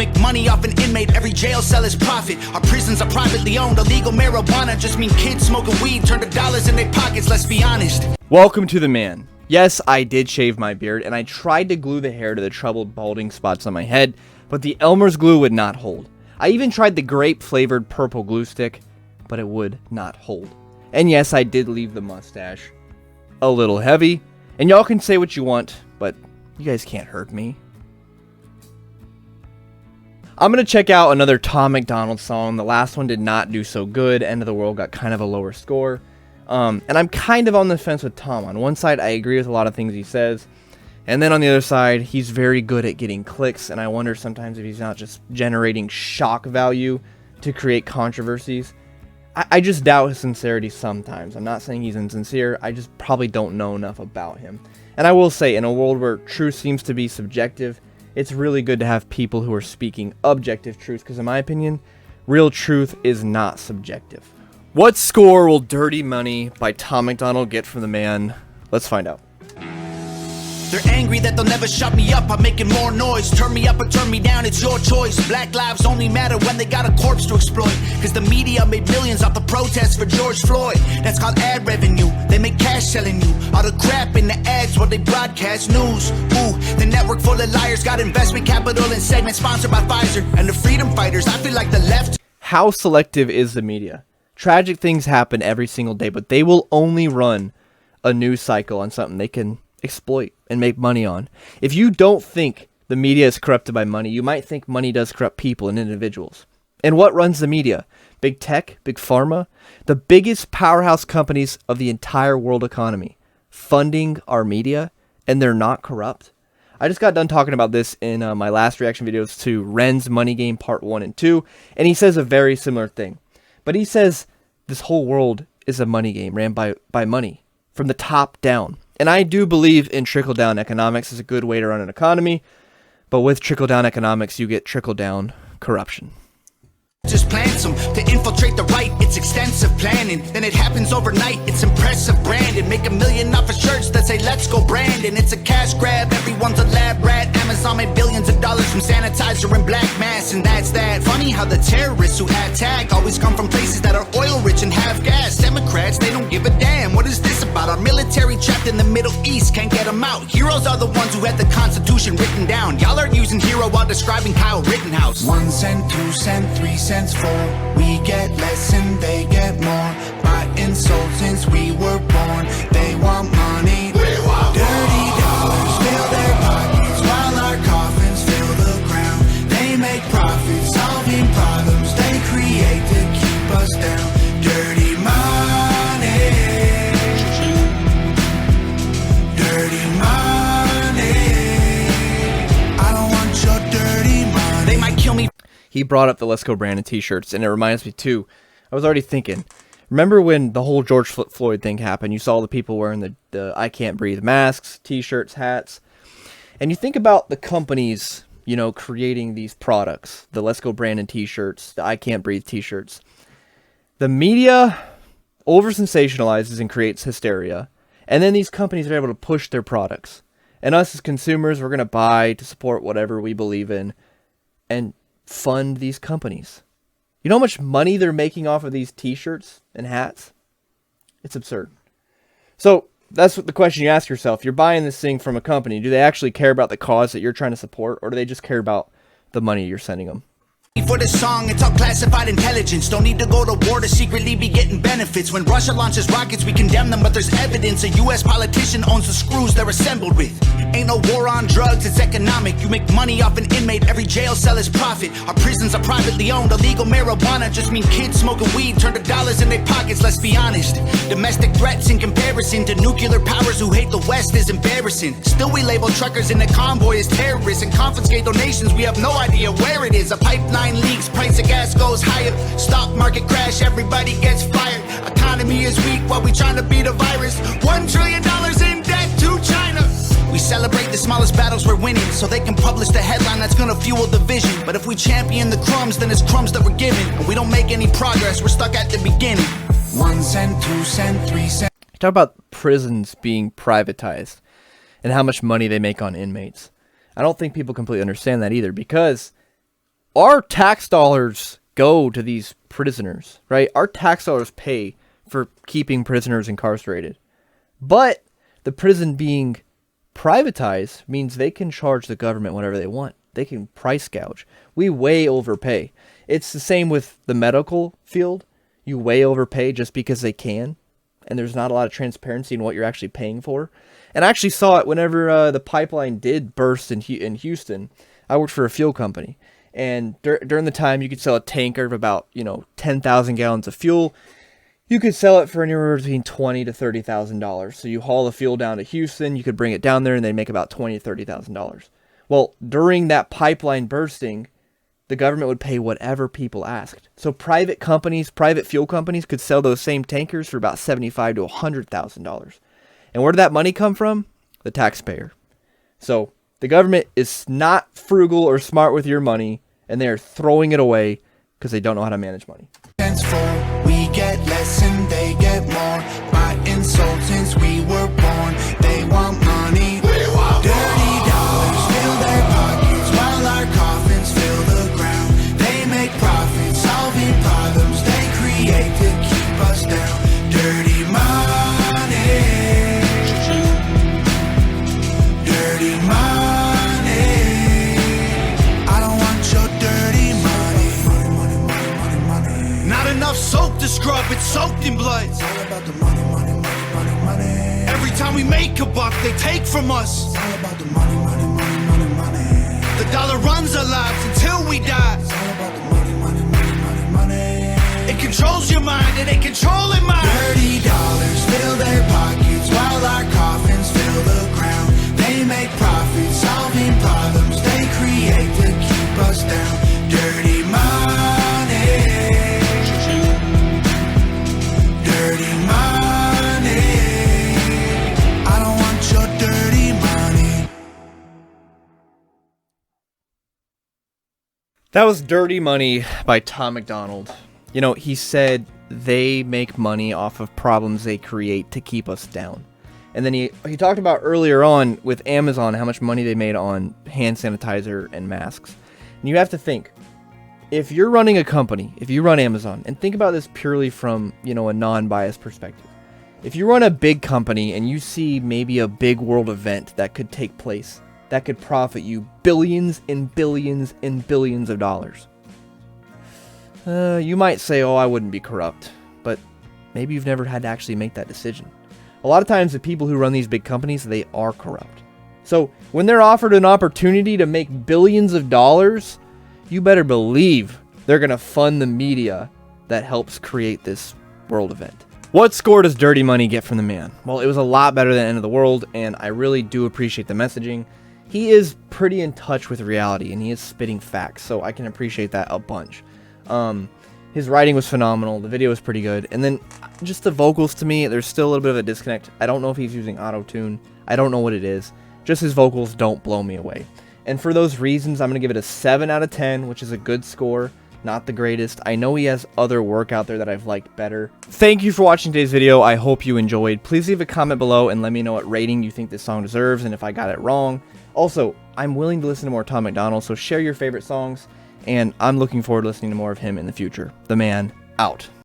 make money off an inmate, every jail cell is profit. Our prisons are privately owned, illegal marijuana just mean kids smoking weed turn to dollars in their pockets, let's be honest. Welcome to the man. Yes, I did shave my beard, and I tried to glue the hair to the troubled balding spots on my head, but the Elmer's glue would not hold. I even tried the grape-flavored purple glue stick, but it would not hold. And yes, I did leave the mustache a little heavy, and y'all can say what you want, but you guys can't hurt me. I'm going to check out another Tom Macdonald song. The last one did not do so good. End of the World got kind of a lower score. And I'm kind of on the fence with Tom. On one side, I agree with a lot of things he says. And then on the other side, he's very good at getting clicks. And I wonder sometimes if he's not just generating shock value to create controversies. I just doubt his sincerity sometimes. I'm not saying he's insincere. I just probably don't know enough about him. And I will say, in a world where truth seems to be subjective, it's really good to have people who are speaking objective truth. Because in my opinion, real truth is not subjective. What score will Dirty Money by Tom Macdonald get from the man? Let's find out. They're angry that they'll never shut me up. I'm making more noise. Turn me up or turn me down, it's your choice. Black lives only matter when they got a corpse to exploit. Cause the media made millions off the protests for George Floyd. That's called ad revenue. They make cash selling you all the crap in the ads while they broadcast news. Ooh, the network full of liars got investment capital and segments sponsored by Pfizer. And the freedom fighters, I feel like the left. How selective is the media? Tragic things happen every single day, but they will only run a news cycle on something they can exploit and make money on. If you don't think the media is corrupted by money, you might think money does corrupt people and individuals. And what runs the media? Big tech, big pharma, the biggest powerhouse companies of the entire world economy, funding our media, and they're not corrupt. I just got done talking about this in my last reaction videos to Ren's Money Game Part 1 and 2, and he says a very similar thing. But he says this whole world is a money game ran by money from the top down. And I do believe in trickle-down economics as a good way to run an economy. But with trickle-down economics, you get trickle-down corruption. Just plants them to infiltrate the right, it's extensive planning. Then it happens overnight, it's impressive branding. Make $1 million off of shirts that say let's go Brandon. It's a cash grab, everyone's a lab rat. Amazon made billions of dollars from sanitizer and black mass, and that's that. Funny how the terrorists who attack always come from places that are oil rich and have gas. Democrats, they don't give a damn. What is this about? Our military trapped in the Middle East, can't get them out. Heroes are the ones who had the Constitution written down. Y'all are using hero while describing Kyle Rittenhouse. 1 cent, 2 cent, 3 cents for. We get less and they get more. Buying sold since we were born. They want money. We want dirty dollars fill their pockets while our coffins fill the ground. They make profits solving problems they create to keep us down. Dirty money. Dirty money. I don't want your dirty money. They might kill me. He brought up the Let's Go Brandon t-shirts, and it reminds me too, I was already thinking, remember when the whole George Floyd thing happened? You saw the people wearing the I Can't Breathe masks, t-shirts, hats, and you think about the companies, you know, creating these products, the Let's Go Brandon t-shirts, the I Can't Breathe t-shirts. The media over-sensationalizes and creates hysteria, and then these companies are able to push their products. And us as consumers, we're going to buy to support whatever we believe in, and fund these companies. You know how much money they're making off of these t-shirts and hats? It's absurd. So that's what the question you ask yourself. You're buying this thing from a company. Do they actually care about the cause that you're trying to support, or do they just care about the money you're sending them? For this song, it's all classified intelligence. Don't need to go to war to secretly be getting benefits. When Russia launches rockets, we condemn them, but there's evidence a U.S. politician owns the screws they're assembled with. Ain't no war on drugs, it's economic. You make money off an inmate, every jail cell is profit. Our prisons are privately owned, illegal marijuana just mean kids smoking weed turn to dollars in their pockets, let's be honest. Domestic threats in comparison to nuclear powers who hate the West is embarrassing. Still we label truckers in the convoy as terrorists and confiscate donations, we have no idea where it is. A pipeline leaks, price of gas goes higher. Stock market crash, everybody gets fired. Economy is weak while we trying to beat a virus. $1 trillion in debt to China. We celebrate the smallest battles we're winning, so they can publish the headline that's gonna fuel division. But if we champion the crumbs, then it's crumbs that we're given, and we don't make any progress, we're stuck at the beginning. 1 cent, 2 cent, 3 cent. Talk about prisons being privatized and how much money they make on inmates. I don't think people completely understand that either, because our tax dollars go to these prisoners, right? Our tax dollars pay for keeping prisoners incarcerated. But the prison being privatized means they can charge the government whatever they want. They can price gouge. We way overpay. It's the same with the medical field. You way overpay just because they can, and there's not a lot of transparency in what you're actually paying for. And I actually saw it whenever the pipeline did burst in Houston. I worked for a fuel company, and during the time you could sell a tanker of about 10,000 gallons of fuel. You could sell it for anywhere between $20,000 to $30,000. So you haul the fuel down to Houston, you could bring it down there, and they make about $20,000 to $30,000. Well, during that pipeline bursting, the government would pay whatever people asked. So private companies, private fuel companies could sell those same tankers for about $75,000 to $100,000. And where did that money come from? The taxpayer. So the government is not frugal or smart with your money, and they are throwing it away because they don't know how to manage money. We get less and they get more. By insult since we were born. They want money. Dirty dollars fill their pockets while our coffins fill the ground. They make profits, solving problems they create to keep us down. Dirty money. Dirty money. I don't want your dirty money. Money, money, money, money, money. Not enough soap to scrub, it's soaked in blood. It's all about the money, money, money, money, money. Every time we make a buck, they take from us. It's all about the money, money, money, money, money. The dollar runs our lives until we die. It's all about the money, money, money, money, money. It controls your mind and they controlling mine. Dirty dollars fill their pockets while our coffins fill the ground. They make profits, solving problems they create to keep us down. Dirty money. Dirty money. I don't want your dirty money. That was Dirty Money by Tom Macdonald. He said they make money off of problems they create to keep us down. And then he talked about earlier on with Amazon how much money they made on hand sanitizer and masks. And you have to think, if you're running a company, if you run Amazon, and think about this purely from, a non-biased perspective. If you run a big company and you see maybe a big world event that could take place, that could profit you billions and billions and billions of dollars, you might say, oh, I wouldn't be corrupt. But maybe you've never had to actually make that decision. A lot of times the people who run these big companies, they are corrupt. So when they're offered an opportunity to make billions of dollars, you better believe they're going to fund the media that helps create this world event. What score does Dirty Money get from the man? Well, it was a lot better than End of the World, and I really do appreciate the messaging. He is pretty in touch with reality, and he is spitting facts, so I can appreciate that a bunch. His writing was phenomenal, the video was pretty good, and then just the vocals to me, there's still a little bit of a disconnect. I don't know if he's using auto-tune, I don't know what it is, just his vocals don't blow me away. And for those reasons, I'm going to give it a 7 out of 10, which is a good score, not the greatest. I know he has other work out there that I've liked better. Thank you for watching today's video, I hope you enjoyed. Please leave a comment below and let me know what rating you think this song deserves and if I got it wrong. Also, I'm willing to listen to more Tom Macdonald, so share your favorite songs. And I'm looking forward to listening to more of him in the future. The man, out.